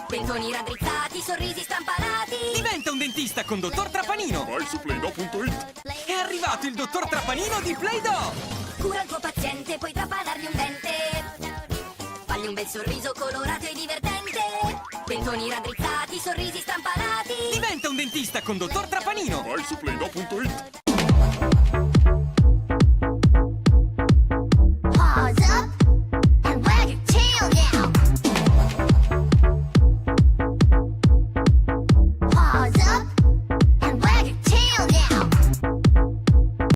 Dentoni raddrizzati, sorrisi strampalati. Diventa un dentista con Dottor Trapanino. Vai su Play-Doh.it. È arrivato il Dottor Trapanino di Play-Doh. Cura il tuo paziente, puoi trapanargli un dente. Fagli un bel sorriso colorato e divertente. Dentoni raddrizzati, sorrisi strampalati. Diventa un dentista con Dottor Trapanino. Vai su Play-Doh.it.